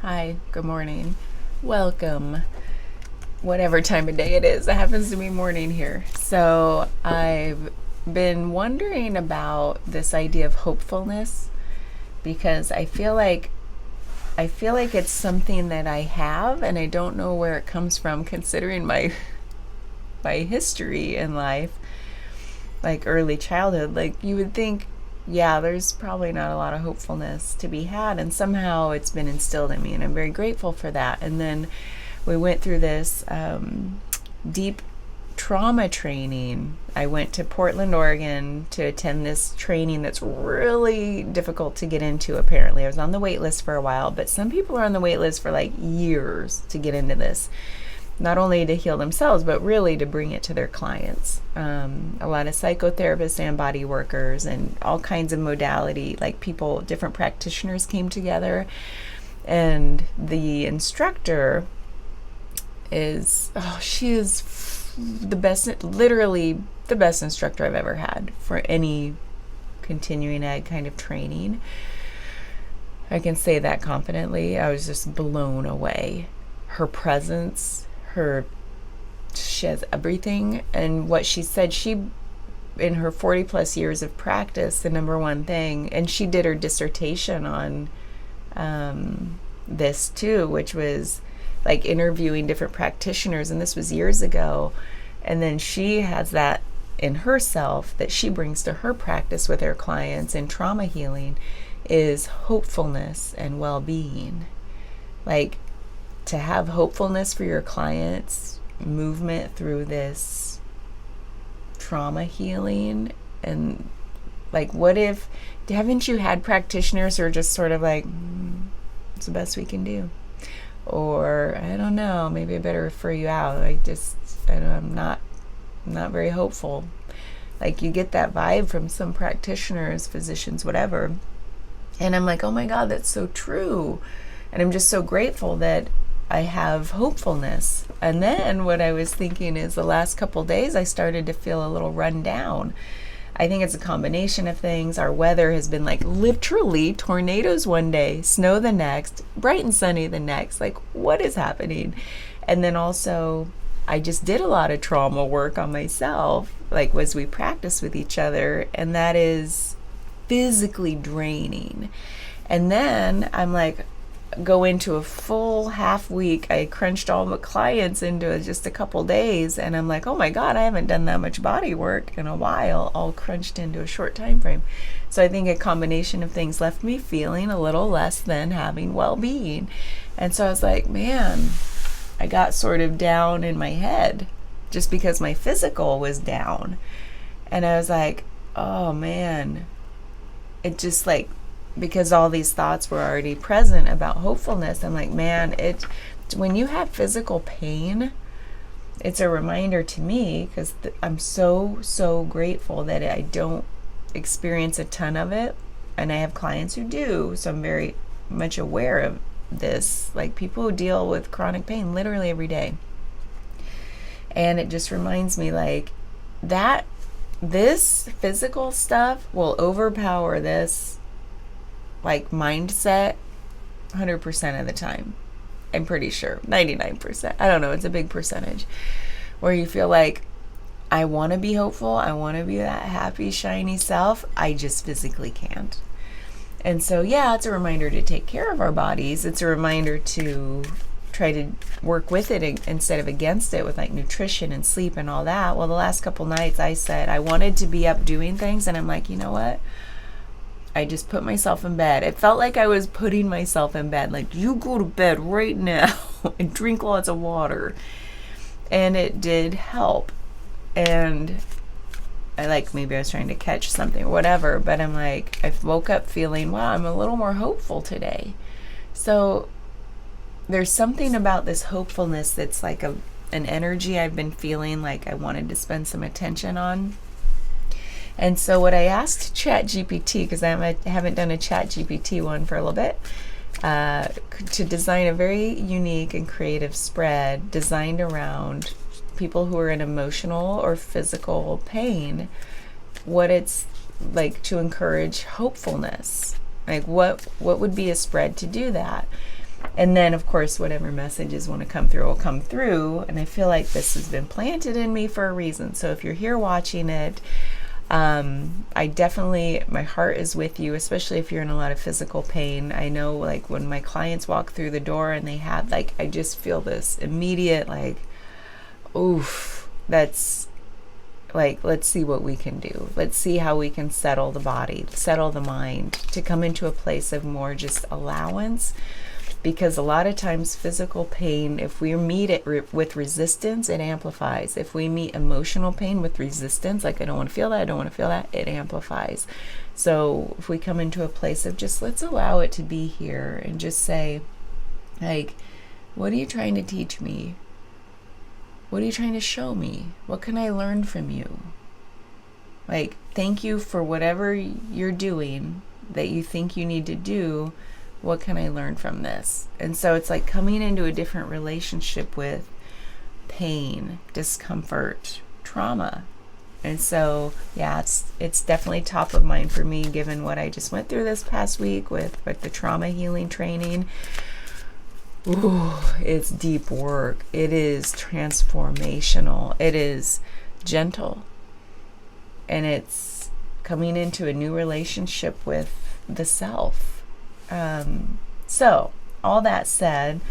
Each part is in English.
Hi, good morning. Welcome. Whatever time of day it is, it happens to be morning here. So, I've been wondering about this idea of hopefulness because I feel like it's something that I have and I don't know where it comes from considering my history in life, like early childhood. Like you would think, yeah, there's probably not a lot of hopefulness to be had, and somehow it's been instilled in me, and I'm very grateful for that. And then we went through this deep trauma training. I went to Portland, Oregon to attend this training that's really difficult to get into, apparently. I was on the wait list for a while, but some people are on the wait list for like years to get into this, not only to heal themselves, but really to bring it to their clients. A lot of psychotherapists and body workers and all kinds of modality, like people, different practitioners came together. And the instructor she is the best, literally the best instructor I've ever had for any continuing ed kind of training. I can say that confidently. I was just blown away. Her presence, she has everything. And what she said, in her 40 plus years of practice, the number one thing, and she did her dissertation on this too, which was like interviewing different practitioners, and this was years ago. And then she has that in herself that she brings to her practice with her clients in trauma healing, is hopefulness and well-being. Like, to have hopefulness for your clients, movement through this trauma healing. And like, what if, haven't you had practitioners who are just sort of like, it's the best we can do? Or I don't know, maybe I better refer you out. I'm not very hopeful. Like, you get that vibe from some practitioners, physicians, whatever. And I'm like, oh my God, that's so true. And I'm just so grateful that I have hopefulness. And then what I was thinking is the last couple days I started to feel a little run down. I think it's a combination of things. Our weather has been like literally tornadoes one day, snow the next, bright and sunny the next. Like, what is happening? And then also, I just did a lot of trauma work on myself, like as we practice with each other, and that is physically draining. And then I'm like, go into a full half week. I crunched all my clients into just a couple days, and I'm like, oh my God, I haven't done that much body work in a while, all crunched into a short time frame. So I think a combination of things left me feeling a little less than having well-being. And so I was like, man, I got sort of down in my head just because my physical was down. And I was like, oh man, it just like, because all these thoughts were already present about hopefulness, I'm like, man, when you have physical pain, it's a reminder to me, because I'm so grateful that I don't experience a ton of it, and I have clients who do, so I'm very much aware of this, like people who deal with chronic pain literally every day. And it just reminds me, like, that this physical stuff will overpower this like mindset 100% of the time. I'm pretty sure 99%. I don't know, it's a big percentage where you feel like, I want to be hopeful, I want to be that happy shiny self, I just physically can't. And so yeah, it's a reminder to take care of our bodies. It's a reminder to try to work with it instead of against it, with like nutrition and sleep and all that. Well, the last couple nights I said I wanted to be up doing things, and I'm like, you know what, I just put myself in bed. It felt like I was putting myself in bed, like, you go to bed right now and drink lots of water. And it did help. And maybe I was trying to catch something or whatever, but I'm like, I woke up feeling, wow, I'm a little more hopeful today. So there's something about this hopefulness that's like an energy I've been feeling like I wanted to spend some attention on. And so what I asked ChatGPT, because I haven't done a ChatGPT one for a little bit, to design a very unique and creative spread designed around people who are in emotional or physical pain, what it's like to encourage hopefulness. Like, what would be a spread to do that? And then, of course, whatever messages want to come through will come through. And I feel like this has been planted in me for a reason. So if you're here watching it, I definitely, my heart is with you, especially if you're in a lot of physical pain. I know, like, when my clients walk through the door and they had, like, I just feel this immediate, like, oof, that's like, let's see what we can do. Let's see how we can settle the body, settle the mind, to come into a place of more just allowance. Because a lot of times physical pain, if we meet it with resistance, it amplifies. If we meet emotional pain with resistance, like I don't want to feel that, I don't want to feel that, it amplifies. So if we come into a place of just, let's allow it to be here and just say, like, what are you trying to teach me? What are you trying to show me? What can I learn from you? Like, thank you for whatever you're doing that you think you need to do. What can I learn from this? And so it's like coming into a different relationship with pain, discomfort, trauma. And so, yeah, it's definitely top of mind for me, given what I just went through this past week with the trauma healing training. Ooh, it's deep work. It is transformational. It is gentle. And it's coming into a new relationship with the self. So, all that said,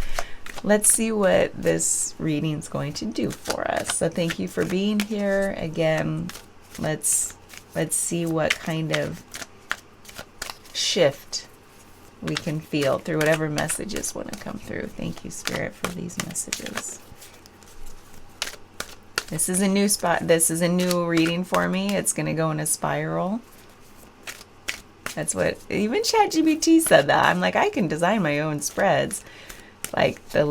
let's see what this reading's going to do for us. So thank you for being here. Again, let's see what kind of shift we can feel through whatever messages want to come through. Thank you, Spirit, for these messages. This is a new spot. This is a new reading for me. It's going to go in a spiral. That's what even ChatGPT said that. I'm like, I can design my own spreads, like the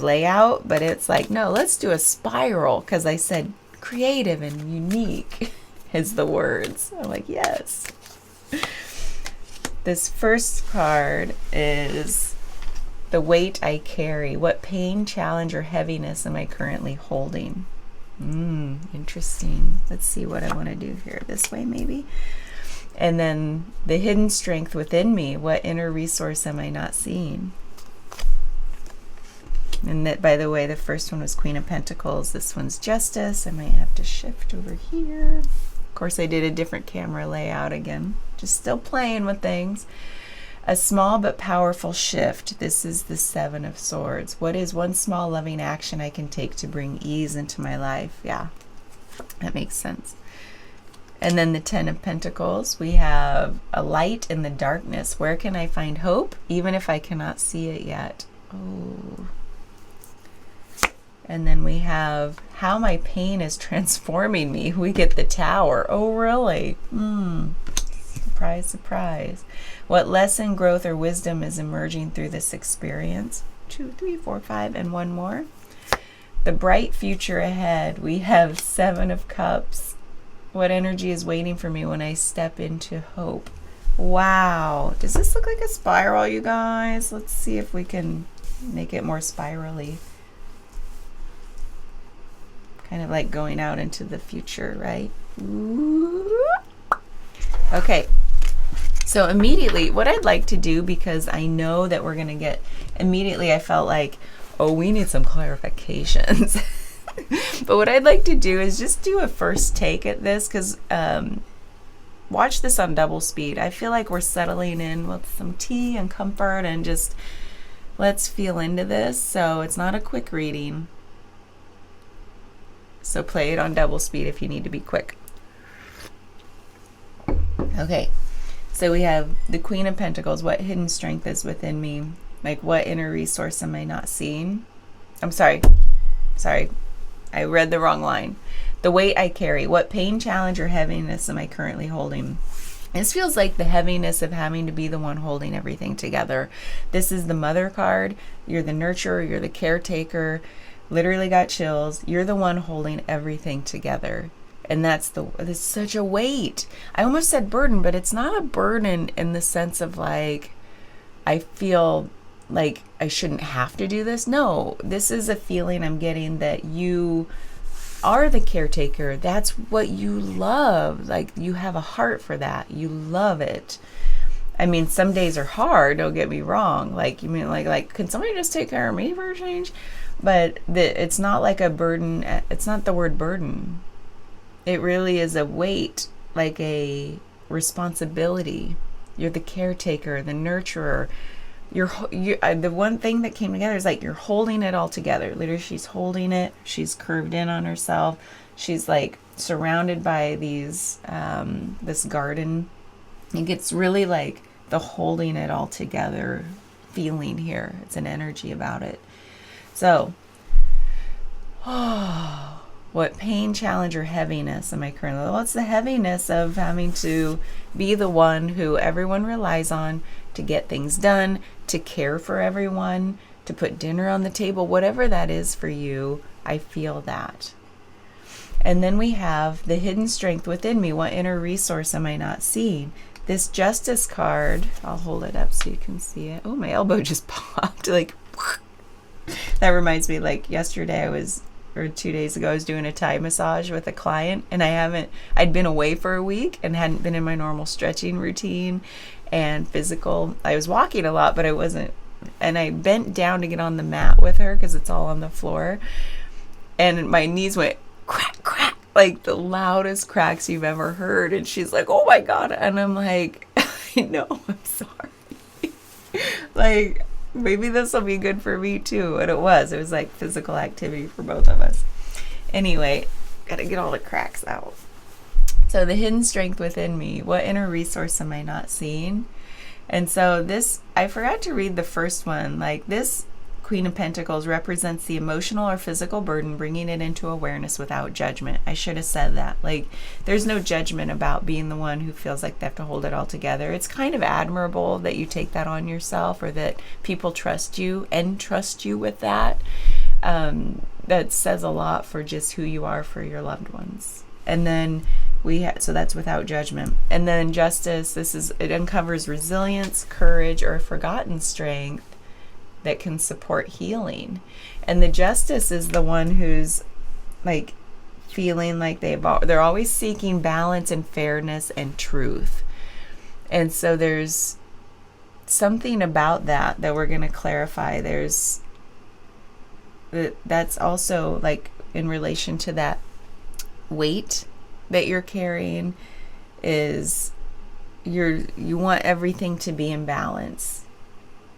layout, but it's like, no, let's do a spiral, because I said creative and unique is the words. I'm like, yes. This first card is the weight I carry. What pain, challenge, or heaviness am I currently holding? Interesting. Let's see what I want to do here. This way, maybe. And then the hidden strength within me. What inner resource am I not seeing? And that, by the way, the first one was Queen of Pentacles. This one's Justice. I might have to shift over here. Of course, I did a different camera layout again. Just still playing with things. A small but powerful shift. This is the Seven of Swords. What is one small loving action I can take to bring ease into my life? Yeah, that makes sense. And then the Ten of Pentacles. We have a light in the darkness. Where can I find hope, even if I cannot see it yet? Oh. And then we have how my pain is transforming me. We get the Tower. Oh, really? Surprise, surprise. What lesson, growth, or wisdom is emerging through this experience? 2, 3, 4, 5, and one more. The bright future ahead. We have Seven of Cups. What energy is waiting for me when I step into hope? Wow. Does this look like a spiral, you guys? Let's see if we can make it more spirally. Kind of like going out into the future, right? Ooh. Okay. So immediately, what I'd like to do, because I know that we're going to get, immediately I felt like, oh, we need some clarifications. But what I'd like to do is just do a first take at this, because watch this on double speed. I feel like we're settling in with some tea and comfort, and just let's feel into this. So it's not a quick reading. So play it on double speed if you need to be quick. Okay. So we have the Queen of Pentacles. What hidden strength is within me? Like, what inner resource am I not seeing? I'm sorry. I read the wrong line. The weight I carry. What pain, challenge, or heaviness am I currently holding? This feels like the heaviness of having to be the one holding everything together. This is the Mother card. You're the nurturer. You're the caretaker. Literally got chills. You're the one holding everything together. And it's such a weight. I almost said burden, but it's not a burden in the sense of like, I feel like I shouldn't have to do this. No, this is a feeling I'm getting that you are the caretaker. That's what you love. Like, you have a heart for that. You love it. I mean, some days are hard, don't get me wrong. Like, you mean like can somebody just take care of me for a change? But it's not like a burden. It's not the word burden. It really is a weight, like a responsibility. You're the caretaker, the nurturer. The one thing that came together is like you're holding it all together. Literally, she's holding it. She's curved in on herself. She's like surrounded by these this garden. It gets really like the holding it all together feeling here. It's an energy about it. So, what pain, challenge, or heaviness am I currently? Well, it's the heaviness of having to be the one who everyone relies on to get things done, to care for everyone, to put dinner on the table, whatever that is for you. I feel that. And then we have the hidden strength within me. What inner resource am I not seeing? This Justice card, I'll hold it up so you can see it. Oh, my elbow just popped. Like, that reminds me, like yesterday or 2 days ago, I was doing a Thai massage with a client, and I'd been away for a week and hadn't been in my normal stretching routine and physical. I was walking a lot, but I wasn't. And I bent down to get on the mat with her because it's all on the floor. And my knees went crack, crack, like the loudest cracks you've ever heard. And she's like, oh my God. And I'm like, I know, I'm sorry. Like, maybe this will be good for me too. And it was like physical activity for both of us. Anyway, gotta get all the cracks out. So the hidden strength within me, what inner resource am I not seeing? And so this, I forgot to read the first one. Like, this Queen of Pentacles represents the emotional or physical burden, bringing it into awareness without judgment. I should have said that. Like, there's no judgment about being the one who feels like they have to hold it all together. It's kind of admirable that you take that on yourself, or that people trust you and trust you with that. That says a lot for just who you are for your loved ones. And then so that's without judgment. And then Justice, it uncovers resilience, courage, or forgotten strength that can support healing. And the Justice is the one who's like feeling like they're always seeking balance and fairness and truth. And so there's something about that we're going to clarify. That's also like in relation to that weight that you're carrying, is you want everything to be in balance.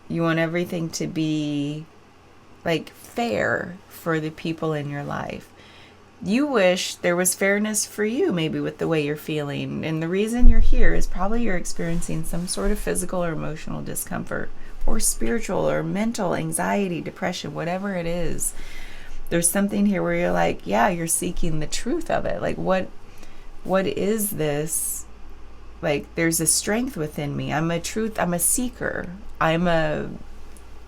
You want everything to be like fair for the people in your life. You wish there was fairness for you, maybe with the way you're feeling. And the reason you're here is probably you're experiencing some sort of physical or emotional discomfort, or spiritual or mental anxiety, depression, whatever it is. There's something here where you're like, yeah, you're seeking the truth of it. Like, what is this? Like, there's a strength within me. I'm a seeker. I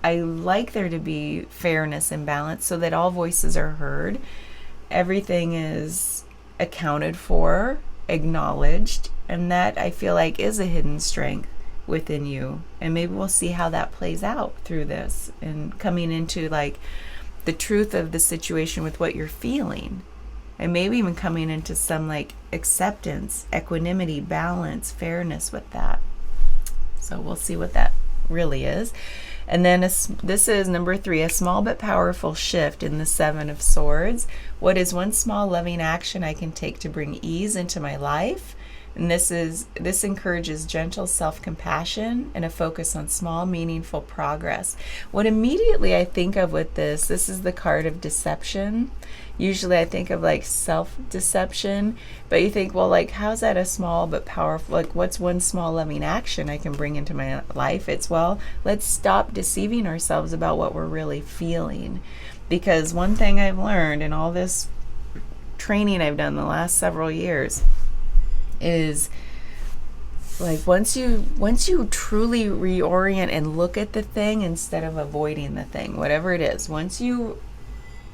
like there to be fairness and balance so that all voices are heard. Everything is accounted for, acknowledged, and that I feel like is a hidden strength within you. And maybe we'll see how that plays out through this and coming into like the truth of the situation with what you're feeling. And maybe even coming into some like acceptance, equanimity, balance, fairness with that. So we'll see what that really is. And then this is number 3, a small but powerful shift in the 7 of Swords. What is one small loving action I can take to bring ease into my life? And this encourages gentle self-compassion and a focus on small, meaningful progress. What immediately I think of with this is the card of deception. Usually I think of like self-deception, but you think, well, like, how's that a small but powerful, like, what's one small loving action I can bring into my life? It's, well, let's stop deceiving ourselves about what we're really feeling. Because one thing I've learned in all this training I've done the last several years is like, once you truly reorient and look at the thing instead of avoiding the thing, whatever it is, once you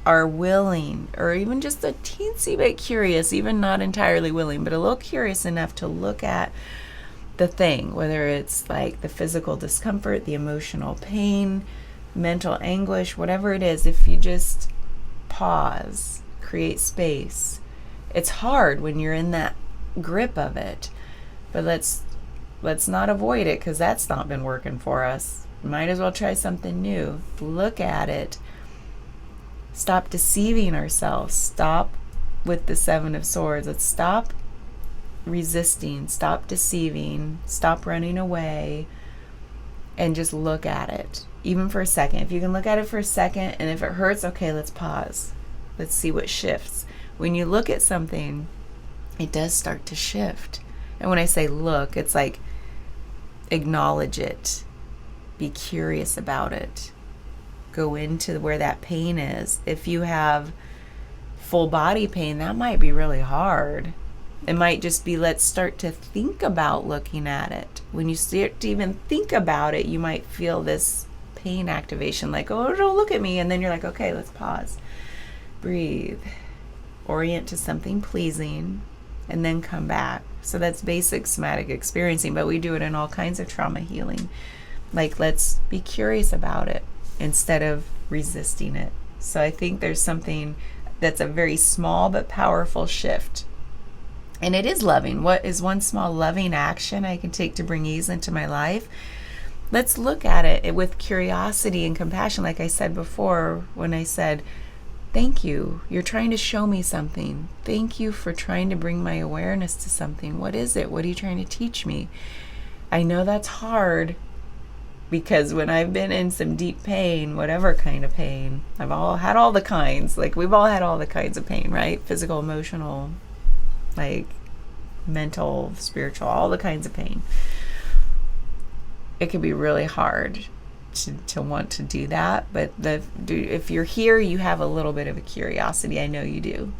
are willing, or even just a teensy bit curious, even not entirely willing, but a little curious enough to look at the thing, whether it's like the physical discomfort, the emotional pain, mental anguish, whatever it is, if you just pause, create space. It's hard when you're in that grip of it, but let's let's not avoid it because that's not been working for us. Might as well try something new. Look at it. Stop deceiving ourselves. Stop with the Seven of Swords. Let's stop resisting. Stop deceiving. Stop running away. And just look at it. Even for a second. If you can look at it for a second, and if it hurts, okay, let's pause. Let's see what shifts. When you look at something, it does start to shift. And when I say look, it's like acknowledge it. Be curious about it. Go into where that pain is. If you have full body pain, that might be really hard. It might just be, let's start to think about looking at it. When you start to even think about it, you might feel this pain activation, like, oh, don't look at me. And then you're like, okay, let's pause. Breathe. Orient to something pleasing, and then come back. So that's basic somatic experiencing, but we do it in all kinds of trauma healing. Like, let's be curious about it instead of resisting it. So I think there's something that's a very small but powerful shift. And it is loving. What is one small loving action I can take to bring ease into my life? Let's look at it with curiosity and compassion. Like I said before, when I said, thank you. You're trying to show me something. Thank you for trying to bring my awareness to something. What is it? What are you trying to teach me? I know that's hard, because when I've been in some deep pain, whatever kind of pain, I've all had all the kinds. Like, we've all had all the kinds of pain, right? Physical, emotional, like mental, spiritual, all the kinds of pain. It can be really hard to want to do that, but if you're here, you have a little bit of a curiosity. I know you do,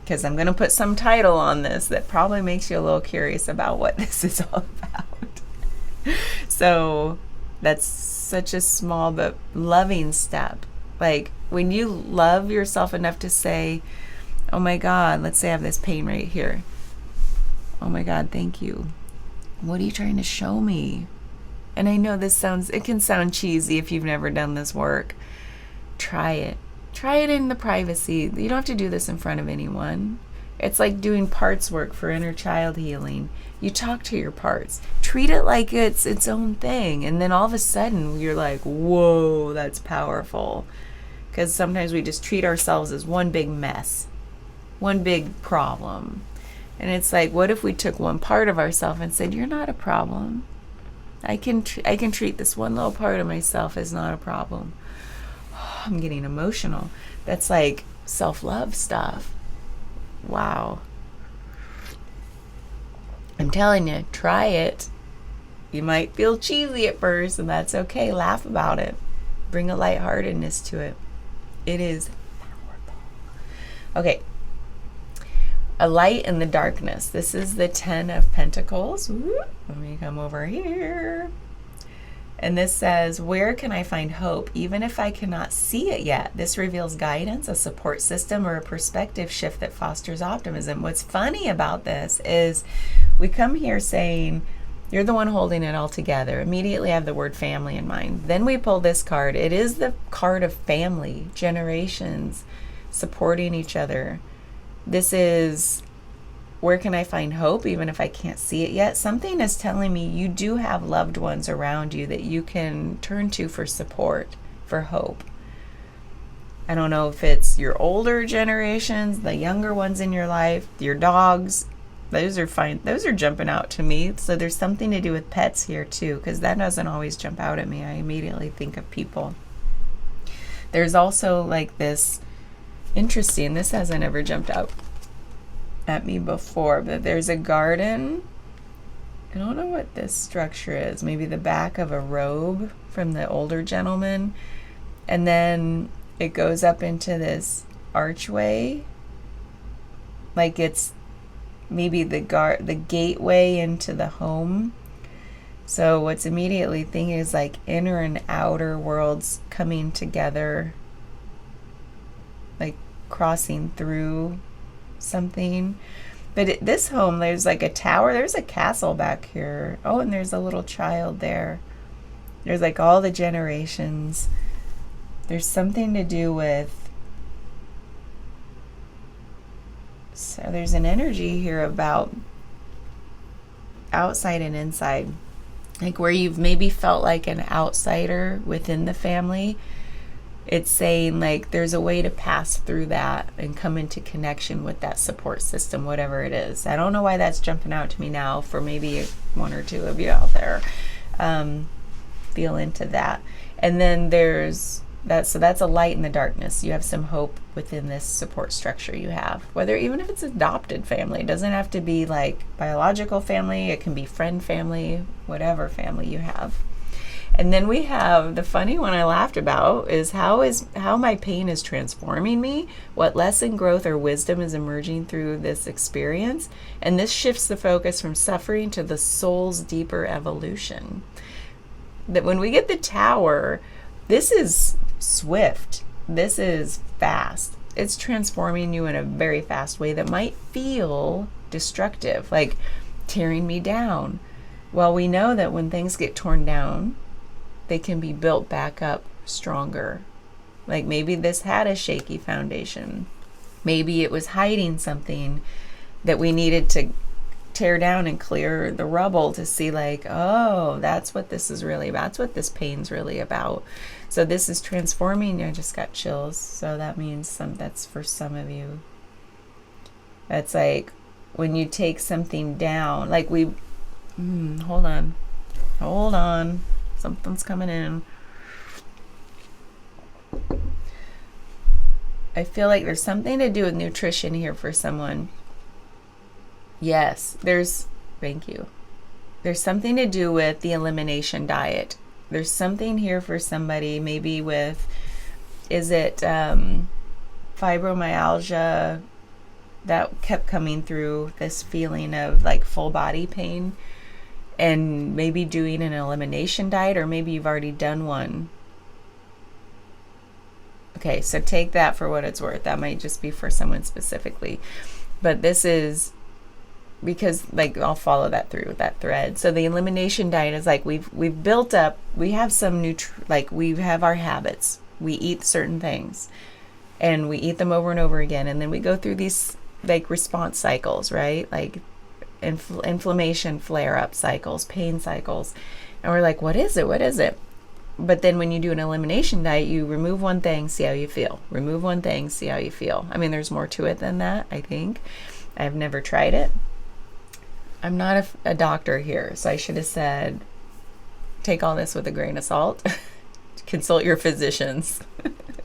because I'm going to put some title on this that probably makes you a little curious about what this is all about. So that's such a small but loving step. Like, when you love yourself enough to say, oh my God, let's say I have this pain right here. Oh my God, thank you. What are you trying to show me? And I know it can sound cheesy if you've never done this work. Try it. Try it in the privacy. You don't have to do this in front of anyone. It's like doing parts work for inner child healing. You talk to your parts. Treat it like it's its own thing. And then all of a sudden, you're like, whoa, that's powerful. Because sometimes we just treat ourselves as one big mess. One big problem. And it's like, what if we took one part of ourselves and said, you're not a problem. I can treat this one little part of myself as not a problem. Oh, I'm getting emotional. That's like self-love stuff. Wow. I'm telling you, try it. You might feel cheesy at first, and that's okay. Laugh about it. Bring a lightheartedness to it. It is powerful. Okay. A light in the darkness. This is the 10 of Pentacles. Let me come over here. And this says, where can I find hope, even if I cannot see it yet? This reveals guidance, a support system, or a perspective shift that fosters optimism. What's funny about this is we come here saying, you're the one holding it all together. Immediately I have the word family in mind. Then we pull this card. It is the card of family, generations, supporting each other. This is, where can I find hope, even if I can't see it yet? Something is telling me you do have loved ones around you that you can turn to for support, for hope. I don't know if it's your older generations, the younger ones in your life, your dogs. Those are fine. Those are jumping out to me. So there's something to do with pets here too, because that doesn't always jump out at me. I immediately think of people. There's also like this, interesting, this hasn't ever jumped out at me before, but there's a garden. I don't know what this structure is. Maybe the back of a robe from the older gentleman. And then it goes up into this archway. Like it's maybe the gateway into the home. So what's immediately thinking is like inner and outer worlds coming together, like crossing through something. But this home, there's like a tower, there's a castle back here. Oh, and there's a little child there. There's like all the generations. There's something to do with, so there's an energy here about outside and inside. Like where you've maybe felt like an outsider within the family, it's saying like there's a way to pass through that and come into connection with that support system, whatever it is. I don't know why that's jumping out to me now for maybe one or two of you out there. Feel into that. And then there's that, so that's a light in the darkness. You have some hope within this support structure you have, whether even if it's adopted family. It doesn't have to be like biological family. It can be friend family, whatever family you have. And then we have the funny one I laughed about is how my pain is transforming me, what lesson, growth, or wisdom is emerging through this experience. And this shifts the focus from suffering to the soul's deeper evolution. That when we get the Tower, this is swift. This is fast. It's transforming you in a very fast way that might feel destructive, like tearing me down. Well, we know that when things get torn down, they can be built back up stronger. Like maybe this had a shaky foundation. Maybe it was hiding something that we needed to tear down and clear the rubble to see like, oh, that's what this is really about. That's what this pain's really about. So this is transforming. I just got chills. So that means that's for some of you. That's like when you take something down, like hold on. Something's coming in. I feel like there's something to do with nutrition here for someone. Yes, thank you. There's something to do with the elimination diet. There's something here for somebody, maybe with, is it fibromyalgia that kept coming through, this feeling of like full body pain, and maybe doing an elimination diet, or maybe you've already done one. Okay, so take that for what it's worth. That might just be for someone specifically. But this is because like I'll follow that through with that thread. So the elimination diet is like we've built up, we have some like we have our habits. We eat certain things and we eat them over and over again, and then we go through these like response cycles, right? Like inflammation flare-up cycles, pain cycles, and we're like, what is it? But then when you do an elimination diet, you remove one thing, see how you feel. Remove one thing, see how you feel. I mean, there's more to it than that, I think. I've never tried it. I'm not a doctor here, so I should have said, take all this with a grain of salt. Consult your physicians.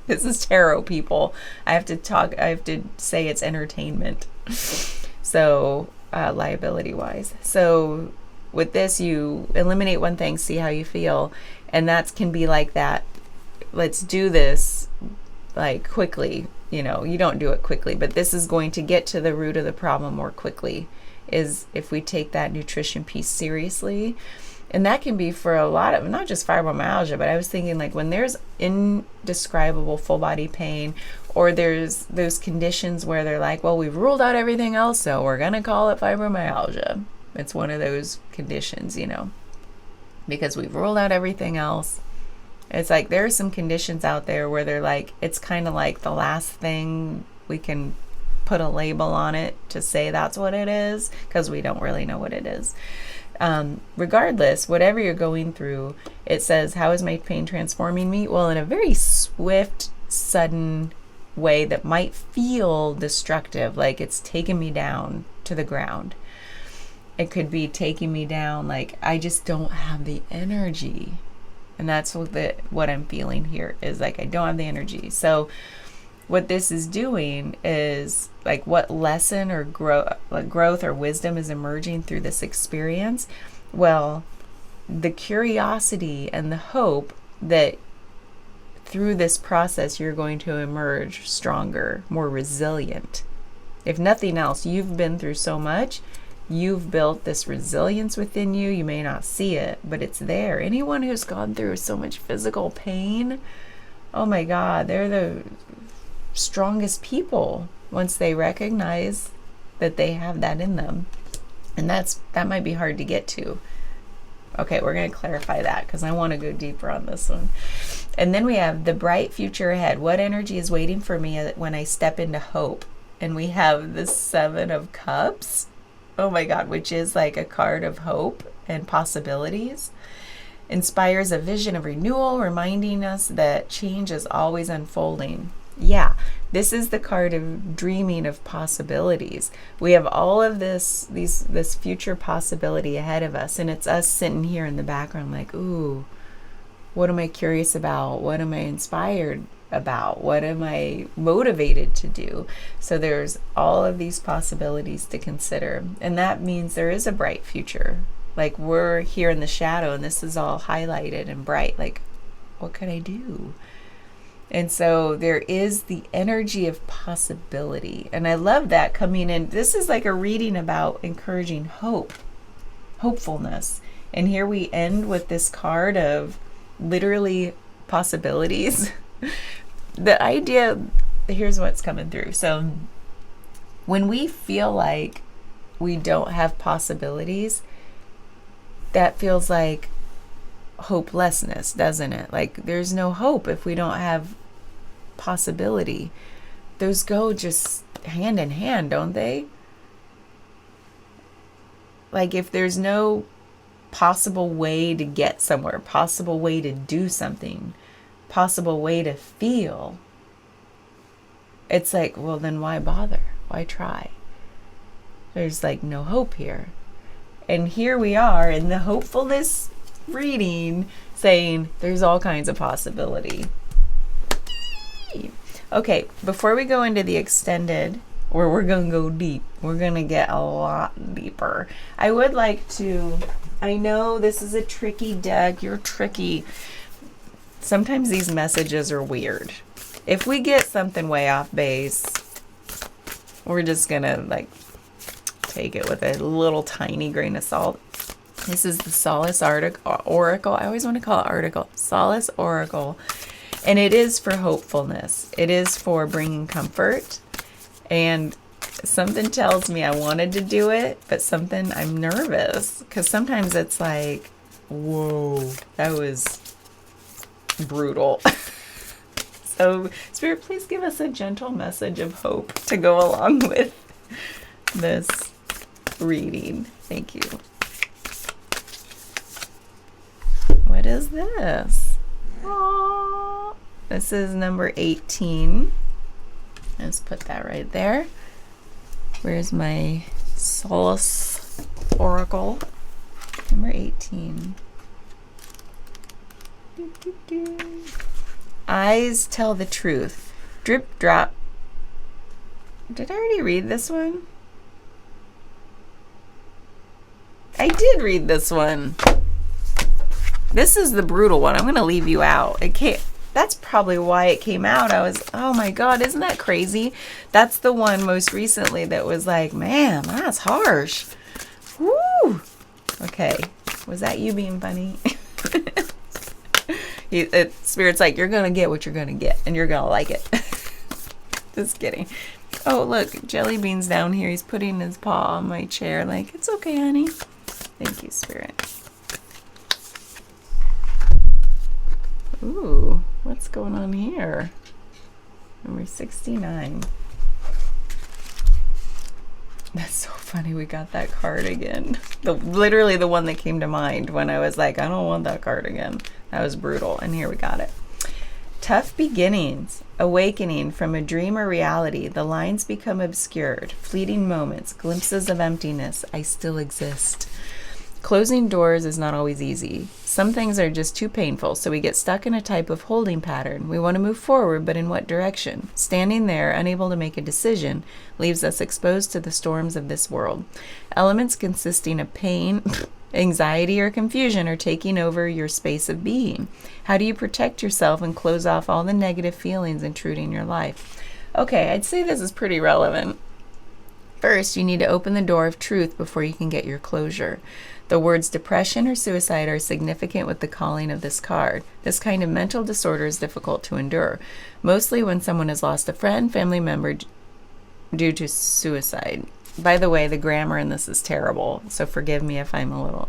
This is tarot, people. I have to say it's entertainment. So, liability-wise. So, with this, you eliminate one thing, see how you feel. And that can be like that. Let's do this like quickly. You know, you don't do it quickly, but this is going to get to the root of the problem more quickly, is if we take that nutrition piece seriously. And that can be for a lot of, not just fibromyalgia, but I was thinking like when there's indescribable full body pain, or there's those conditions where they're like, well, we've ruled out everything else, so we're going to call it fibromyalgia. It's one of those conditions, you know, because we've ruled out everything else. It's like there are some conditions out there where they're like, it's kind of like the last thing we can put a label on it to say that's what it is, because we don't really know what it is. Regardless, whatever you're going through, it says, how is my pain transforming me? Well, in a very swift, sudden way that might feel destructive, like it's taking me down to the ground. It could be taking me down like I just don't have the energy. And that's what I'm feeling here, is like I don't have the energy. So what this is doing is like what lesson or growth or wisdom is emerging through this experience? Well, the curiosity and the hope that through this process you're going to emerge stronger, more resilient. If nothing else, you've been through so much. You've built this resilience within you. You may not see it, but it's there. Anyone who's gone through so much physical pain, oh my God, they're the strongest people once they recognize that they have that in them. And that might be hard to get to. Okay, we're going to clarify that because I want to go deeper on this one. And then we have the bright future ahead. What energy is waiting for me when I step into hope? And we have the 7 of Cups. Oh my God, which is like a card of hope and possibilities. Inspires a vision of renewal, reminding us that change is always unfolding. Yeah, this is the card of dreaming of possibilities. We have all of this future possibility ahead of us, and it's us sitting here in the background like, ooh, what am I curious about? What am I inspired about? What am I motivated to do? So there's all of these possibilities to consider, and that means there is a bright future. Like, we're here in the shadow and this is all highlighted and bright. Like, what could I do? And so there is the energy of possibility. And I love that coming in. This is like a reading about encouraging hope, hopefulness. And here we end with this card of literally possibilities. The idea, here's what's coming through. So when we feel like we don't have possibilities, that feels like hopelessness, doesn't it? Like, there's no hope if we don't have possibility. Those go just hand in hand, don't they? Like, if there's no possible way to get somewhere, possible way to do something, possible way to feel, it's like, well, then why bother? Why try? There's like no hope here. And here we are in the hopefulness reading saying there's all kinds of possibility. Okay, before we go into the extended, where we're going to go deep, we're going to get a lot deeper. I would like to, I know this is a tricky deck, you're tricky. Sometimes these messages are weird. If we get something way off base, we're just going to like take it with a little tiny grain of salt. This is the Solace Oracle. I always want to call it Article. Solace Oracle. And it is for hopefulness. It is for bringing comfort. And something tells me I wanted to do it, but something I'm nervous. Because sometimes it's like, whoa, that was brutal. So, Spirit, please give us a gentle message of hope to go along with this reading. Thank you. What is this? Aww. This is number 18. Let's put that right there. Where's my Solace Oracle? Number 18. Eyes tell the truth. Drip drop. Did I already read this one? I did read this one. This is the brutal one. I'm going to leave you out. It can't. That's probably why it came out. I was, oh my God, isn't that crazy? That's the one most recently that was like, man, that's harsh. Woo! Okay. Was that you being funny? Spirit's like, you're going to get what you're going to get, and you're going to like it. Just kidding. Oh, look, Jelly Bean's down here. He's putting his paw on my chair like, it's okay, honey. Thank you, Spirit. Ooh, what's going on here? Number 69. That's so funny. We got that card again. Literally the one that came to mind when I was like, I don't want that card again. That was brutal. And here we got it. Tough beginnings. Awakening from a dream or reality. The lines become obscured. Fleeting moments. Glimpses of emptiness. I still exist. Closing doors is not always easy. Some things are just too painful, so we get stuck in a type of holding pattern. We want to move forward, but in what direction? Standing there, unable to make a decision, leaves us exposed to the storms of this world. Elements consisting of pain, anxiety, or confusion are taking over your space of being. How do you protect yourself and close off all the negative feelings intruding your life? Okay, I'd say this is pretty relevant. First, you need to open the door of truth before you can get your closure. The words depression or suicide are significant with the calling of this card. This kind of mental disorder is difficult to endure, mostly when someone has lost a friend, family member due to suicide. By the way, the grammar in this is terrible, so forgive me if I'm a little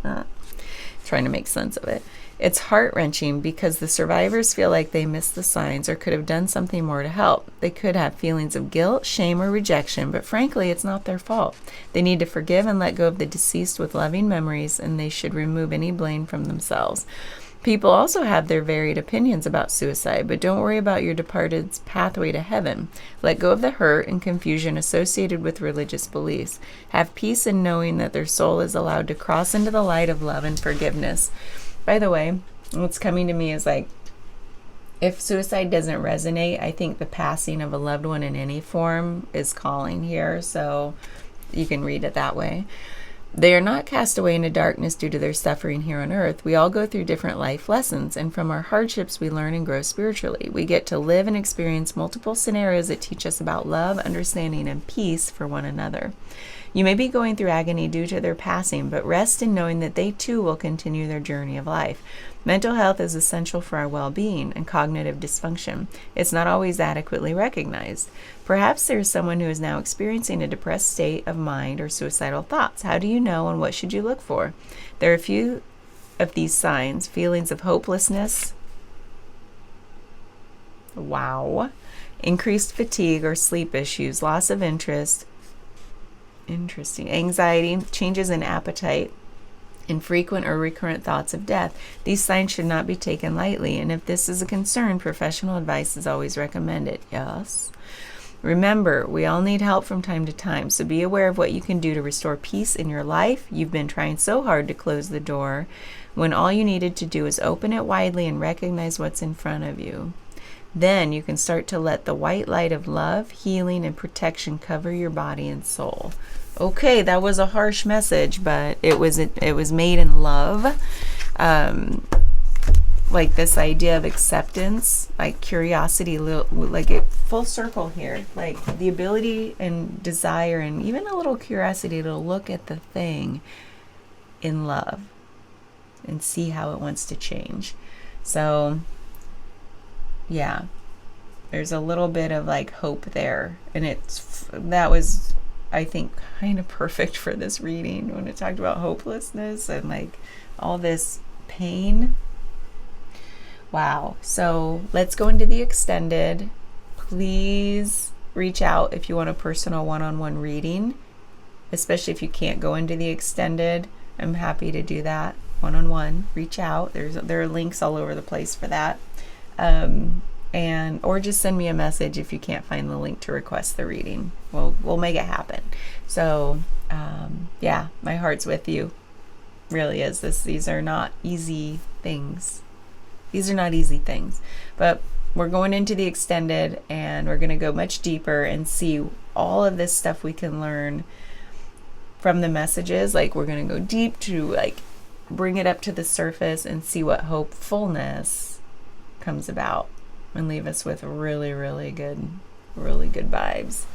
trying to make sense of it. It's heart-wrenching because the survivors feel like they missed the signs or could have done something more to help. They could have feelings of guilt, shame, or rejection, but frankly, it's not their fault. They need to forgive and let go of the deceased with loving memories, and they should remove any blame from themselves. People also have their varied opinions about suicide, but don't worry about your departed's pathway to heaven. Let go of the hurt and confusion associated with religious beliefs. Have peace in knowing that their soul is allowed to cross into the light of love and forgiveness. By the way, what's coming to me is like, if suicide doesn't resonate, I think the passing of a loved one in any form is calling here, so you can read it that way. They are not cast away into darkness due to their suffering here on earth. We all go through different life lessons, and from our hardships we learn and grow spiritually. We get to live and experience multiple scenarios that teach us about love, understanding, and peace for one another. You may be going through agony due to their passing, but rest in knowing that they too will continue their journey of life. Mental health is essential for our well-being and cognitive dysfunction. It's not always adequately recognized. Perhaps there is someone who is now experiencing a depressed state of mind or suicidal thoughts. How do you know, and what should you look for? There are a few of these signs: feelings of hopelessness, increased fatigue or sleep issues, loss of interest, anxiety, changes in appetite, infrequent or recurrent thoughts of death. These signs should not be taken lightly, and if this is a concern, professional advice is always recommended. Yes. Remember, we all need help from time to time, so be aware of what you can do to restore peace in your life. You've been trying so hard to close the door when all you needed to do is open it widely and recognize what's in front of you. Then you can start to let the white light of love, healing, and protection cover your body and soul. Okay, that was a harsh message, but it was made in love. Like this idea of acceptance, like curiosity, like it full circle here, like the ability and desire and even a little curiosity to look at the thing in love and see how it wants to change. So yeah, there's a little bit of like hope there, and that was, I think, kind of perfect for this reading when it talked about hopelessness and like all this pain. Wow. So let's go into the extended. Please reach out if you want a personal one-on-one reading, especially if you can't go into the extended. I'm happy to do that one-on-one. Reach out. There are links all over the place for that. Or just send me a message if you can't find the link to request the reading. We'll make it happen. So yeah, my heart's with you. Really is. These are not easy things. But we're going into the extended, and we're going to go much deeper and see all of this stuff we can learn from the messages. Like, we're going to go deep to like bring it up to the surface and see what hopefulness comes about, and leave us with really, really good vibes.